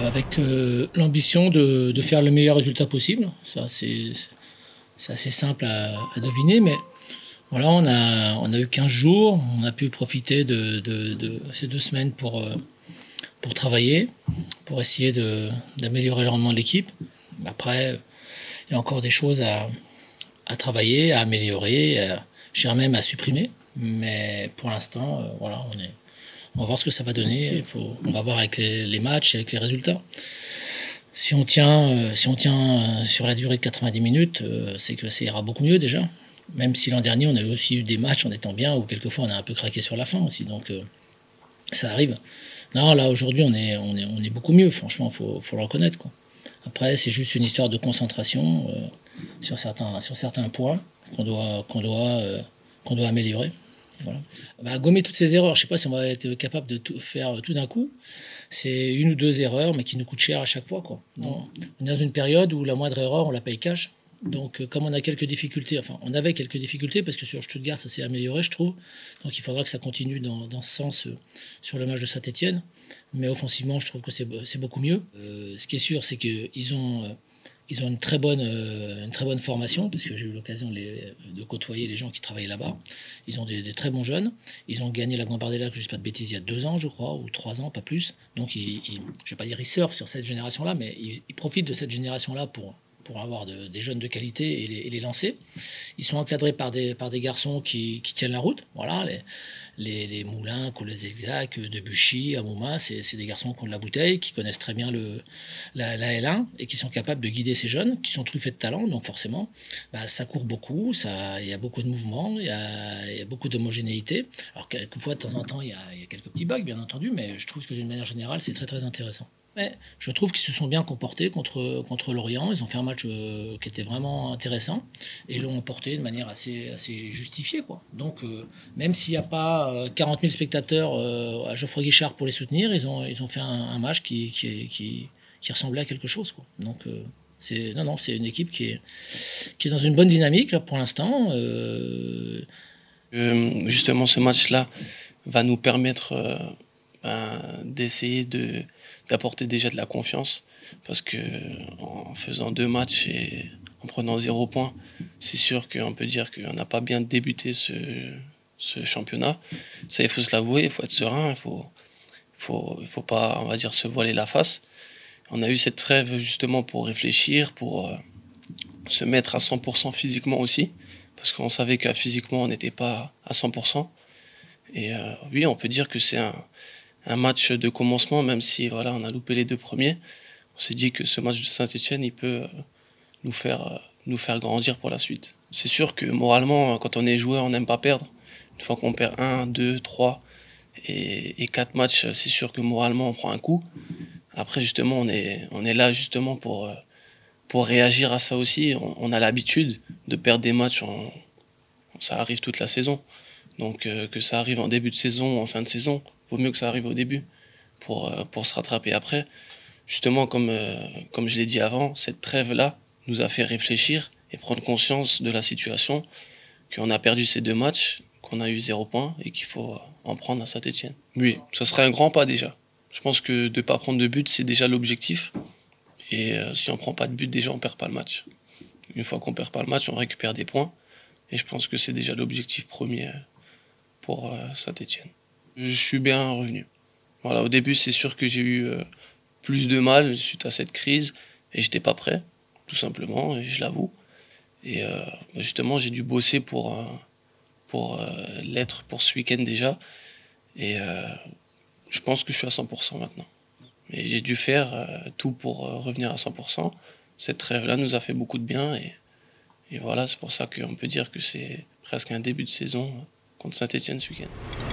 Avec l'ambition de faire le meilleur résultat possible. Ça, c'est assez simple à deviner, mais voilà, on a eu 15 jours, on a pu profiter de ces 2 semaines pour travailler, pour essayer d'améliorer le rendement de l'équipe. Après, il y a encore des choses à travailler, à améliorer, je dirais même à supprimer, mais pour l'instant, voilà, on va voir ce que ça va donner. On va voir avec les matchs et avec les résultats. Si on tient sur la durée de 90 minutes, c'est que ça ira beaucoup mieux déjà. Même si l'an dernier, on a aussi eu des matchs en étant bien, où quelquefois on a un peu craqué sur la fin aussi. Donc ça arrive. Non, là aujourd'hui, on est beaucoup mieux. Franchement, faut le reconnaître, quoi. Après, c'est juste une histoire de concentration sur certains points qu'on doit améliorer. Voilà. Gommer toutes ces erreurs, je ne sais pas si on va être capable de tout faire tout d'un coup. C'est 1 ou 2 erreurs, mais qui nous coûtent cher à chaque fois, quoi. On est dans une période où la moindre erreur, on la paye cash. Donc, comme on a quelques difficultés, enfin, on avait quelques difficultés, parce que sur Stuttgart, ça s'est amélioré, je trouve. Donc, il faudra que ça continue dans ce sens sur le match de Saint-Etienne. Mais offensivement, je trouve que c'est beaucoup mieux. Ce qui est sûr, c'est qu'ils ont une très bonne formation, parce que j'ai eu l'occasion de côtoyer les gens qui travaillaient là-bas. Ils ont des très bons jeunes. Ils ont gagné la Gambardella, que je ne dis pas de bêtises, il y a 2 ans, je crois, ou 3 ans, pas plus. Donc, je ne vais pas dire ils surfent sur cette génération-là, mais ils profitent de cette génération-là pour avoir des jeunes de qualité et les lancer. Ils sont encadrés par des garçons qui tiennent la route. Voilà, les Moulins, Colezexac, Debuchy, Amouma, c'est des garçons qui ont de la bouteille, qui connaissent très bien la L1 et qui sont capables de guider ces jeunes, qui sont truffés de talent. Donc forcément, ça court beaucoup, il y a beaucoup de mouvements, il y a beaucoup d'homogénéité. Alors quelquefois, de temps en temps, il y a quelques petits bugs, bien entendu, mais je trouve que d'une manière générale, c'est très très intéressant. Mais je trouve qu'ils se sont bien comportés contre Lorient. Ils ont fait un match qui était vraiment intéressant et l'ont emporté de manière assez justifiée, quoi. Donc, même s'il n'y a pas 40 000 spectateurs à Geoffroy Guichard pour les soutenir, ils ont fait un match qui ressemblait à quelque chose, quoi. Donc, c'est une équipe qui est dans une bonne dynamique là, pour l'instant. Justement, ce match-là va nous permettre d'essayer d'apporter déjà de la confiance, parce que en faisant 2 matchs et en prenant 0 point, c'est sûr qu'on peut dire qu'on n'a pas bien débuté ce championnat. Ça, il faut se l'avouer, il faut être serein, il faut pas, on va dire, se voiler la face. On a eu cette trêve justement pour réfléchir, pour se mettre à 100% physiquement aussi, parce qu'on savait que physiquement on n'était pas à 100%. Et oui, on peut dire que c'est un match de commencement, même si voilà, on a loupé les 2 premiers. On s'est dit que ce match de Saint-Etienne, il peut nous faire grandir pour la suite. C'est sûr que moralement, quand on est joueur, on n'aime pas perdre. Une fois qu'on perd 1, 2, 3 et 4 matchs, c'est sûr que moralement, on prend un coup. Après, justement, on est là justement pour réagir à ça aussi. On a l'habitude de perdre des matchs, ça arrive toute la saison. Donc que ça arrive en début de saison ou en fin de saison, vaut mieux que ça arrive au début pour se rattraper après. Justement, comme je l'ai dit avant, cette trêve-là nous a fait réfléchir et prendre conscience de la situation, qu'on a perdu ces 2 matchs, qu'on a eu 0 point et qu'il faut en prendre à Saint-Etienne. Oui, ça serait un grand pas déjà. Je pense que de ne pas prendre de but, c'est déjà l'objectif. Et si on ne prend pas de but, déjà on ne perd pas le match. Une fois qu'on ne perd pas le match, on récupère des points. Et je pense que c'est déjà l'objectif premier pour Saint-Etienne. Je suis bien revenu. Voilà, au début, c'est sûr que j'ai eu plus de mal suite à cette crise et j'étais pas prêt, tout simplement, et je l'avoue. Et justement, j'ai dû bosser pour l'être pour ce week-end déjà. Et je pense que je suis à 100% maintenant. Mais j'ai dû faire tout pour revenir à 100%. Cette trêve-là nous a fait beaucoup de bien et voilà, c'est pour ça qu'on peut dire que c'est presque un début de saison contre Saint-Etienne ce week-end.